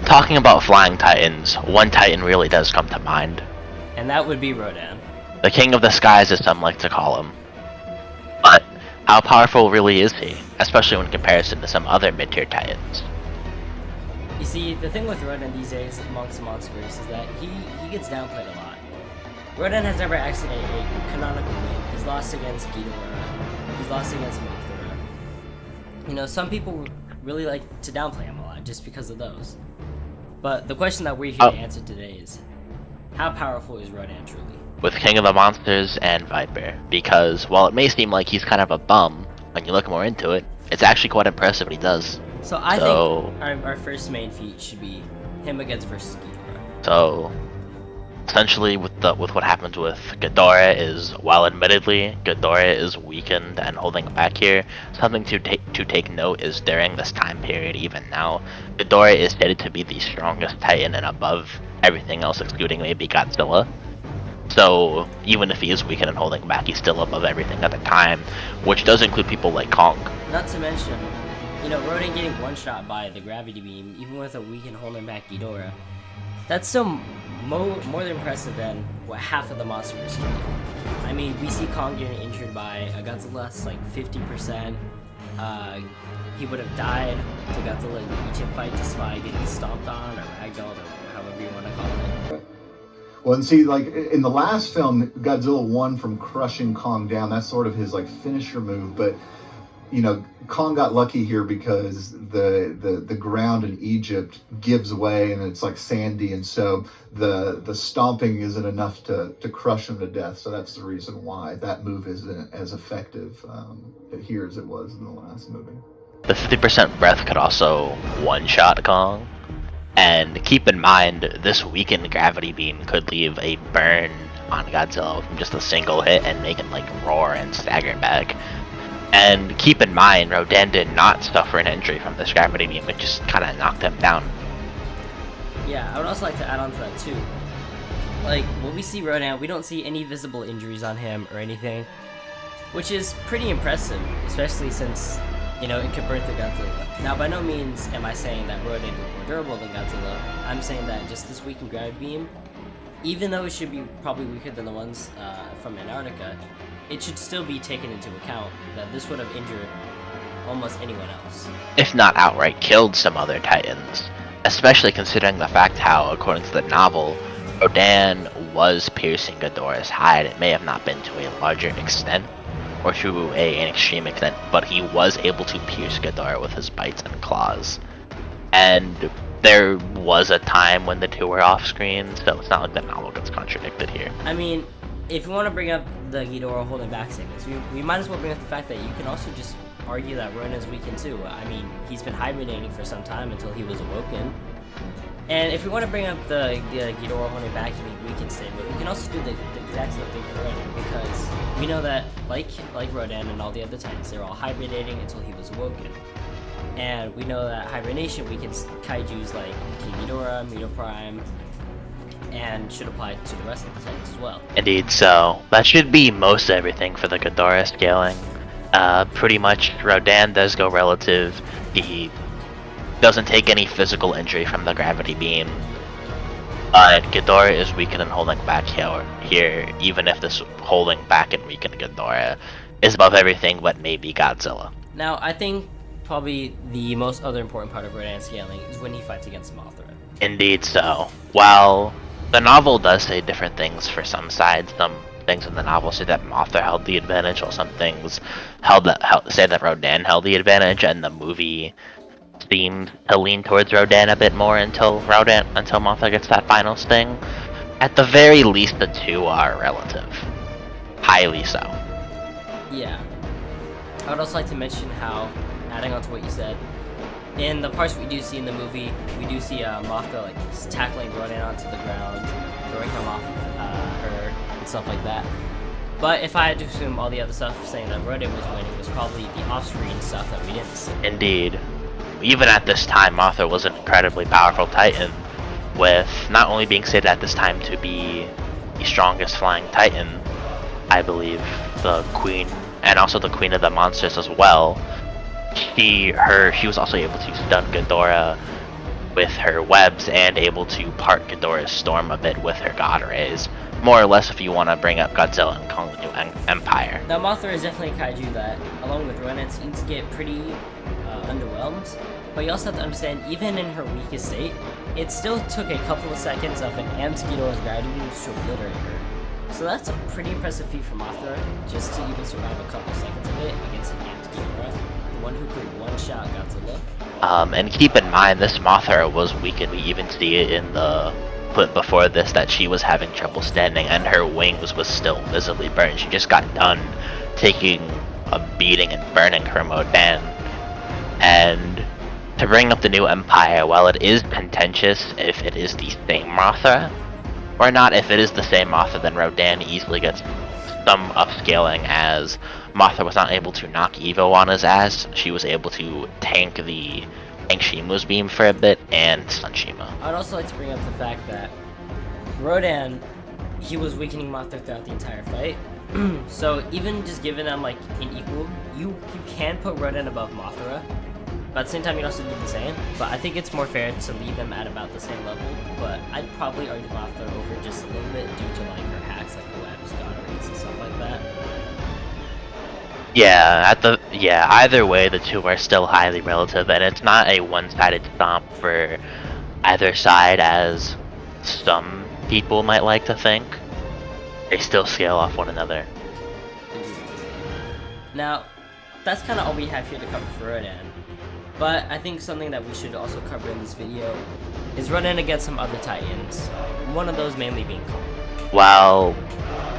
talking about flying titans, one titan really does come to mind. And that would be Rodan. The king of the skies, as some like to call him. But how powerful really is he, especially when comparison to some other mid-tier titans? You see, the thing with Rodan these days amongst the monsterverse is that he gets downplayed a lot. Rodan has never actually a canonical win. He's lost against Ghidorah. He's lost against Mothra. You know, some people really like to downplay him a lot just because of those. But the question that we're here to answer today is, how powerful is Rodan truly? With King of the Monsters and Viper, because while it may seem like he's kind of a bum, when you look more into it, it's actually quite impressive what he does. So I think our first main feat should be him against versus Ghidorah. So essentially with what happens with Ghidorah is, while admittedly Ghidorah is weakened and holding back here, something to take note is during this time period, even now, Ghidorah is stated to be the strongest titan and above everything else excluding maybe Godzilla. So even if he is weakened and holding back, he's still above everything at the time, which does include people like Kong. Not to mention, you know, Rodan getting one shot by the gravity beam, even with a weakened holding back Ghidorah, that's still more than impressive than what half of the monsters can do. I mean, we see Kong getting injured by a Godzilla that's like 50%. He would have died to Godzilla in the Egypt fight just by getting stomped on or ragdolled or however you want to call it. Well, and see, like in the last film, Godzilla won from crushing Kong down. That's sort of his like finisher move. But you know, Kong got lucky here because the ground in Egypt gives way and it's like sandy, and so the stomping isn't enough to crush him to death. So that's the reason why that move isn't as effective here as it was in the last movie. The 50% breath could also one-shot Kong. And keep in mind, this weakened gravity beam could leave a burn on Godzilla from just a single hit and make him like roar and stagger back. And keep in mind, Rodan did not suffer an injury from this gravity beam, it just kind of knocked him down. Yeah, I would also like to add on to that too. Like, when we see Rodan, we don't see any visible injuries on him or anything, which is pretty impressive, especially since, you know, it could burn through Godzilla. Now, by no means am I saying that Rodan is more durable than Godzilla. I'm saying that just this weakened gravity beam, even though it should be probably weaker than the ones from Antarctica, it should still be taken into account that this would have injured almost anyone else. If not outright killed some other titans, especially considering the fact how, according to the novel, Rodan was piercing Ghidorah's hide. It may have not been to a larger extent, or to an extreme extent, but he was able to pierce Ghidorah with his bites and claws. And there was a time when the two were off screen, so it's not like the novel gets contradicted here. I mean, if you want to bring up the Ghidorah holding back segments, we might as well bring up the fact that you can also just argue that Rodan is weakened too. I mean, he's been hibernating for some time until he was awoken. And if we want to bring up the Ghidorah holding back being weakened statement, we can also do the exact same thing for Rodan, because we know that, like Rodan and all the other titans, they're all hibernating until he was awoken. And we know that hibernation weakens kaijus like King Ghidorah, Muto Prime, and should apply to the rest of the titans as well. Indeed, so that should be most everything for the Ghidorah scaling. Pretty much Rodan does go relative. He doesn't take any physical injury from the gravity beam. Ghidorah is weakened and holding back here, even if this holding back and weakened Ghidorah is above everything but maybe Godzilla. Now, I think probably the most other important part of Rodan scaling is when he fights against Mothra. Indeed so. While the novel does say different things for some sides, some things in the novel say that Mothra held the advantage, while some things say that Rodan held the advantage, and the movie seemed to lean towards Rodan a bit more until Mothra gets that final sting. At the very least, the two are relative. Highly so. Yeah. I would also like to mention how, adding on to what you said, in the parts we do see in the movie, we do see Mothra like tackling Rodan onto the ground, throwing him off her, and stuff like that. But if I had to assume all the other stuff saying that Rodan was winning was probably the off-screen stuff that we didn't see. Indeed. Even at this time, Mothra was an incredibly powerful titan, with not only being stated at this time to be the strongest flying titan, I believe, the queen, and also the queen of the monsters as well. She was also able to stun Ghidorah with her webs and able to part Ghidorah's storm a bit with her god rays. More or less if you want to bring up Godzilla and Kong the New Empire. Now Mothra is definitely a kaiju that, along with Rodan, seems to get pretty underwhelmed. But you also have to understand, even in her weakest state, it still took a couple of seconds of an amped Ghidorah's gravity beams to obliterate her. So that's a pretty impressive feat for Mothra, just to even survive a couple seconds of it against an amped Ghidorah, the one who could one-shot Godzilla. And keep in mind, this Mothra was weakened. We even see it in the clip before this that she was having trouble standing, and her wings was still visibly burned. She just got done taking a beating and burning from Rodan. And to bring up the New Empire, while it is contentious if it is the same Mothra or not, if it is the same Mothra, then Rodan easily gets some upscaling, as Mothra was not able to knock Evo on his ass. She was able to tank Shima's beam for a bit and stun Shima. I'd also like to bring up the fact that Rodan, he was weakening Mothra throughout the entire fight. So even just giving them like an equal, you can put Rodan above Mothra, but at the same time you also do the same. But I think it's more fair to leave them at about the same level. But I'd probably argue Mothra over just a little bit due to like her hacks, like her webs, god rays, and stuff like that. Yeah, either way, the two are still highly relative, and it's not a one-sided stomp for either side, as some people might like to think. They still scale off one another. Now, that's kind of all we have here to cover for Rodan. But I think something that we should also cover in this video is Rodan against some other Titans. One of those mainly being Kong. While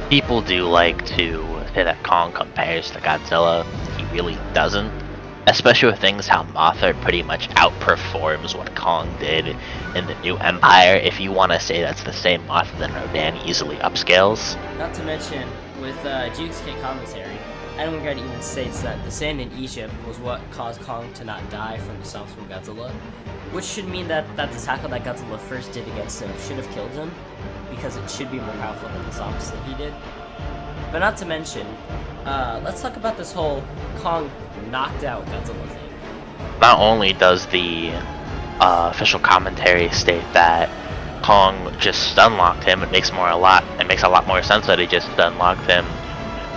people do like to say that Kong compares to Godzilla, he really doesn't. Especially with things how Mothra pretty much outperforms what Kong did in the New Empire. If you want to say that's the same Mothra, then Rodan easily upscales. Not to mention, with GXK commentary, Adam even states that the sand in Egypt was what caused Kong to not die from the stomps from Godzilla, which should mean that the tackle that Godzilla first did against him should have killed him, because it should be more powerful than the stomps that he did. But not to mention, let's talk about this whole Kong knocked out Godzilla thing. Not only does the official commentary state that Kong just stun locked him, it makes a lot more sense that he just stun locked him.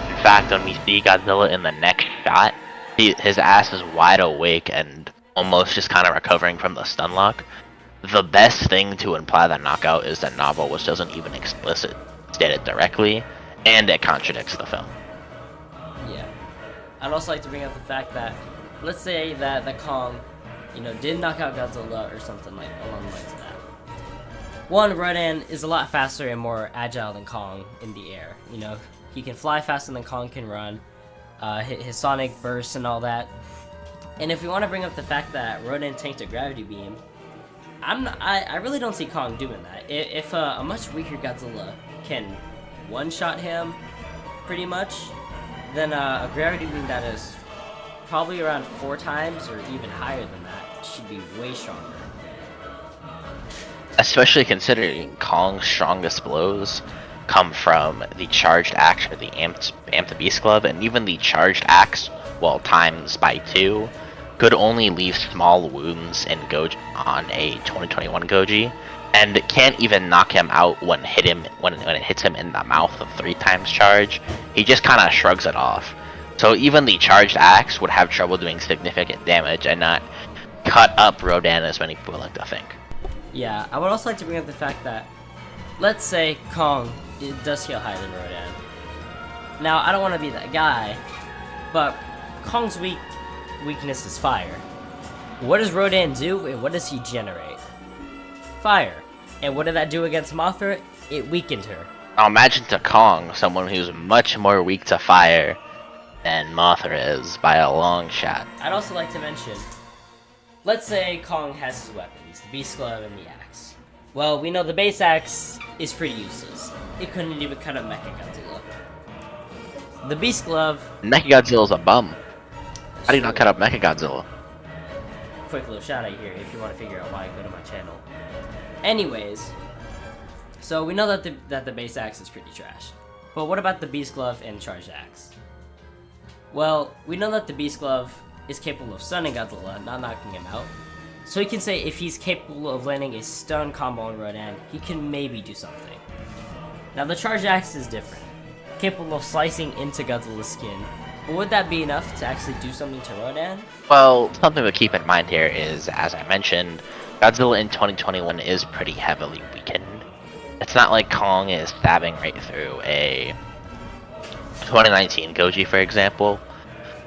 In fact, when we see Godzilla in the next shot, his ass is wide awake and almost just kind of recovering from the stun lock. The best thing to imply that knockout is that novel, which doesn't even explicit state it directly, and it contradicts the film. Yeah. I'd also like to bring up the fact that, let's say that the Kong, did knock out Godzilla or something like along the lines of that. One, Rodan is a lot faster and more agile than Kong in the air. He can fly faster than Kong can run, his sonic bursts and all that. And if we want to bring up the fact that Rodan tanked a gravity beam, I really don't see Kong doing that. If a much weaker Godzilla can one-shot him, pretty much, then a gravity beam that is probably around 4 times or even higher than that should be way stronger. Especially considering Kong's strongest blows come from the charged axe or the amped Beast Club, and even the charged axe, while times by 2, could only leave small wounds in Goji on a 2021 Goji, and it can't even knock him out when it hits him in the mouth of 3 times charge. He just kind of shrugs it off. So even the charged axe would have trouble doing significant damage and not cut up Rodan as many people like to think. Yeah, I would also like to bring up the fact that, let's say Kong does scale higher than Rodan. Now, I don't want to be that guy, but Kong's weakness is fire. What does Rodan do, and what does he generate? Fire. And what did that do against Mothra? It weakened her. Now imagine to Kong, someone who's much more weak to fire than Mothra is by a long shot. I'd also like to mention, let's say Kong has his weapons, the Beast Glove and the axe. Well, we know the base axe is pretty useless. It couldn't even cut up MechaGodzilla. The Beast Glove... MechaGodzilla's a bum. How do you not cut up MechaGodzilla? Quick little shout out here if you want to figure out why, go to my channel. Anyways, so we know that the base axe is pretty trash. But what about the Beast Glove and charged axe? Well, we know that the Beast Glove is capable of stunning Godzilla, not knocking him out. So he can say if he's capable of landing a stun combo on Rodan, he can maybe do something. Now the charge axe is different, capable of slicing into Godzilla's skin. But would that be enough to actually do something to Rodan? Well, something to keep in mind here is, as I mentioned, Godzilla in 2021 is pretty heavily weakened. It's not like Kong is stabbing right through a 2019 Goji, for example,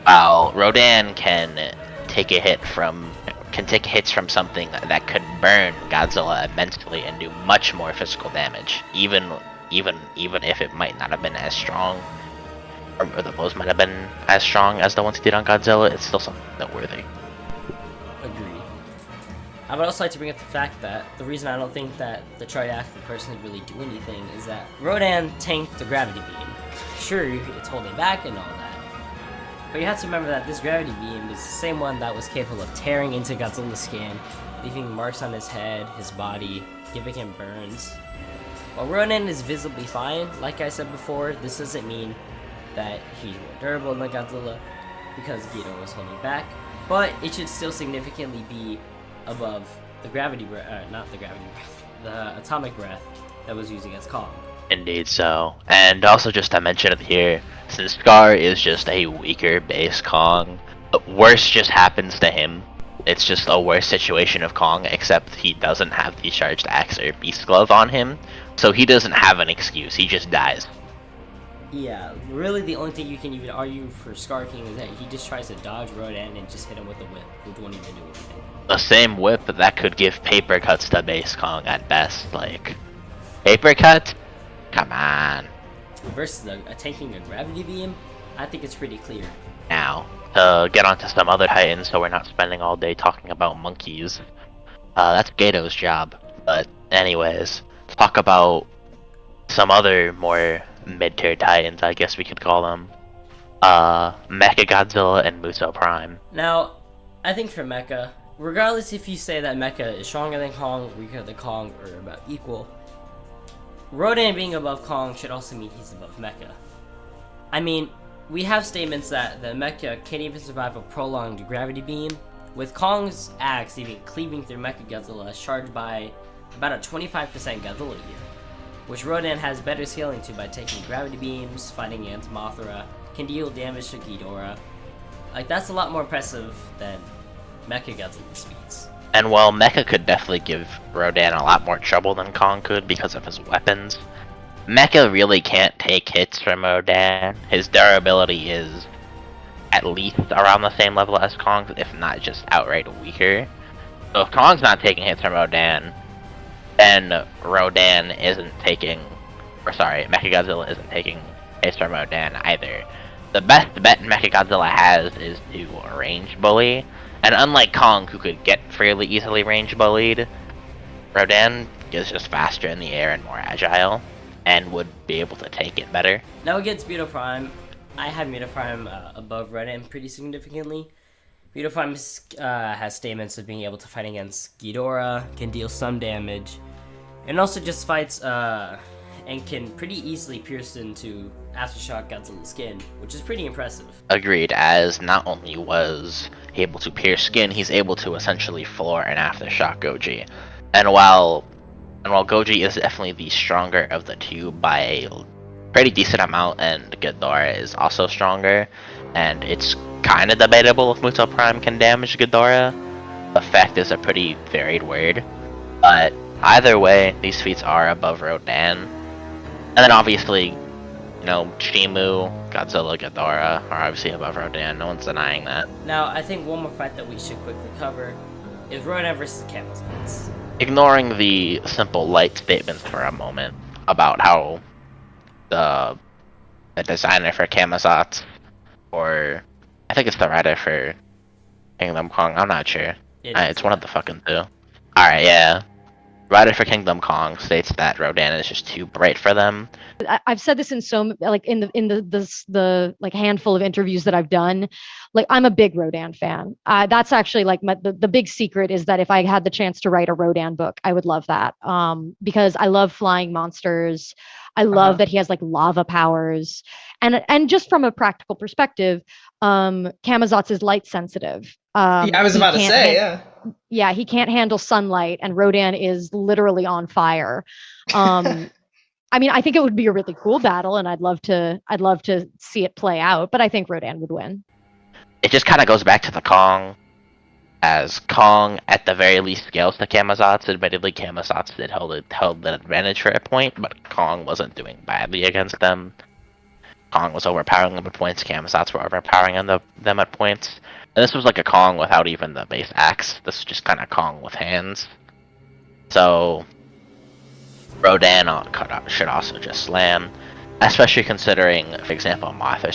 while Rodan can take hits from something that could burn Godzilla immensely and do much more physical damage, even if it might not have been as strong, or the blows might have been as strong as the ones he did on Godzilla. It's still something noteworthy. Agreed. I would also like to bring up the fact that the reason I don't think that the Triax would personally really do anything is that Rodan tanked the gravity beam. Sure, it's holding back and all that, but you have to remember that this gravity beam is the same one that was capable of tearing into Godzilla's skin, leaving marks on his head, his body, giving him burns. While Rodan is visibly fine, like I said before, this doesn't mean that he's more durable than Godzilla, because Ghidorah was holding back, but it should still significantly be above the gravity breath, not the gravity breath, the atomic breath that was used against Kong. Indeed so. And also just to mention it here, since Scar is just a weaker base Kong, worse just happens to him. It's just a worse situation of Kong, except he doesn't have the charged axe or beast glove on him, so he doesn't have an excuse, he just dies. Yeah, really the only thing you can even argue for Scar King is that he just tries to dodge Rodan and just hit him with the whip, which won't even do anything. The same whip that could give paper cuts to base Kong at best, like... Paper cut? Come on. Versus taking a gravity beam, I think it's pretty clear. Now, to get onto some other titans so we're not spending all day talking about monkeys. That's Gato's job. But anyways, let's talk about some other more mid-tier titans, I guess we could call them. MechaGodzilla and Muto Prime. Now, I think for Mecha, regardless if you say that Mecha is stronger than Kong, weaker than Kong, or about equal, Rodan being above Kong should also mean he's above Mecha. I mean, we have statements that the Mecha can't even survive a prolonged gravity beam, with Kong's axe even cleaving through MechaGodzilla as charged by about a 25% Godzilla here, which Rodan has better scaling to by taking gravity beams, fighting against Mothra, can deal damage to Ghidorah. Like, that's a lot more impressive than MechaGodzilla's feats. And while Mecha could definitely give Rodan a lot more trouble than Kong could because of his weapons, Mecha really can't take hits from Rodan. His durability is at least around the same level as Kong's, if not just outright weaker. So if Kong's not taking hits from Rodan, then Rodan isn't taking... MechaGodzilla isn't taking hits from Rodan either. The best bet MechaGodzilla has is to range bully, and unlike Kong, who could get fairly easily range bullied, Rodan is just faster in the air and more agile, and would be able to take it better. Now against Muto Prime, I have Muto Prime above Rodan pretty significantly. Muto Prime has statements of being able to fight against Ghidorah, can deal some damage, and also just fights and can pretty easily pierce into Aftershock Godzilla's skin, which is pretty impressive. Agreed, as not only was he able to pierce skin, he's able to essentially floor an Aftershock Goji. And while Goji is definitely the stronger of the two by a pretty decent amount, and Ghidorah is also stronger, and it's kind of debatable if Muto Prime can damage Ghidorah. Effect is a pretty varied word, but either way, these feats are above Rodan. And then obviously, you know, Shimu, Godzilla, Ghidorah are obviously above Rodan, no one's denying that. Now, I think one more fight that we should quickly cover is Rodan versus Camazotz. Ignoring the simple light statements for a moment about how the designer for Camazotz, or I think it's the writer for Kingdom Kong, I'm not sure. It's one of the fucking two. Alright, yeah. Writer for Kingdom Kong states that Rodan is just too bright for them. I've said this in the like handful of interviews that I've done. Like, I'm a big Rodan fan. That's actually like the big secret is that if I had the chance to write a Rodan book, I would love that. Because I love flying monsters. I love that he has like lava powers, and just from a practical perspective, Camazotz is light sensitive. Yeah, I was about to say, yeah. Yeah, he can't handle sunlight, and Rodan is literally on fire. I mean, I think it would be a really cool battle, and I'd love to see it play out. But I think Rodan would win. It just kind of goes back to the Kong, as Kong at the very least scales to Camazotz. Admittedly, Camazotz did held the advantage for a point, but Kong wasn't doing badly against them. Kong was overpowering them at points. Camazotz were overpowering them at points. And this was like a Kong without even the base axe. This is just kind of Kong with hands. So Rodan should also just slam, especially considering, for example, Mothra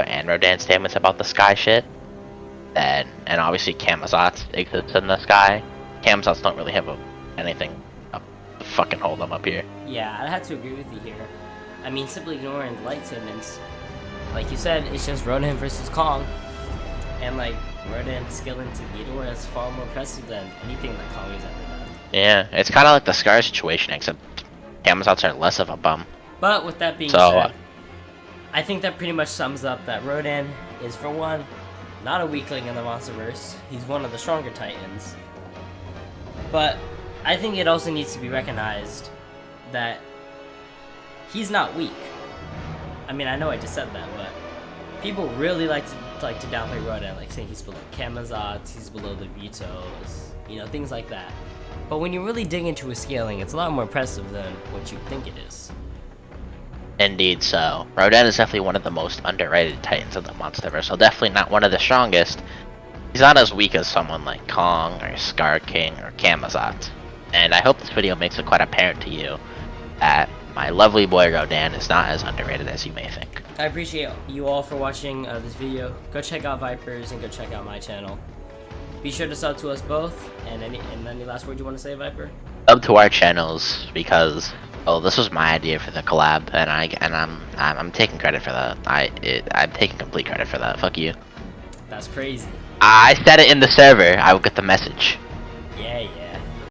and Rodan's statements about the sky shit. And obviously Camazotz exists in the sky. Camazotz don't really have anything up to fucking hold them up here. Yeah, I have to agree with you here. I mean, simply ignoring the light statements, like you said, it's just Rodan versus Kong, and like Rodan's skill into Ghidorah is far more impressive than anything that Kong has ever done. Yeah, it's kind of like the Scar situation, except Camazotz are less of a bum. But with that being said, I think that pretty much sums up that Rodan is, for one, not a weakling in the monsterverse. He's one of the stronger titans. But I think it also needs to be recognized that he's not weak. I mean, I know I just said that, but people really like to downplay Rodan, like saying he's below Camazotz, he's below the Mutos, you know, things like that. But when you really dig into his scaling, it's a lot more impressive than what you think it is. Indeed so. Rodan is definitely one of the most underrated titans of the monsterverse, so definitely not one of the strongest. He's not as weak as someone like Kong, or Scar King, or Camazotz. And I hope this video makes it quite apparent to you that my lovely boy Rodan is not as underrated as you may think. I appreciate you all for watching this video. Go check out Vipers and go check out my channel. Be sure to sub to us both. And any last words you want to say, Viper? Sub to our channels because this was my idea for the collab, and I'm taking credit for that. I'm taking complete credit for that. Fuck you. That's crazy. I said it in the server. I will get the message.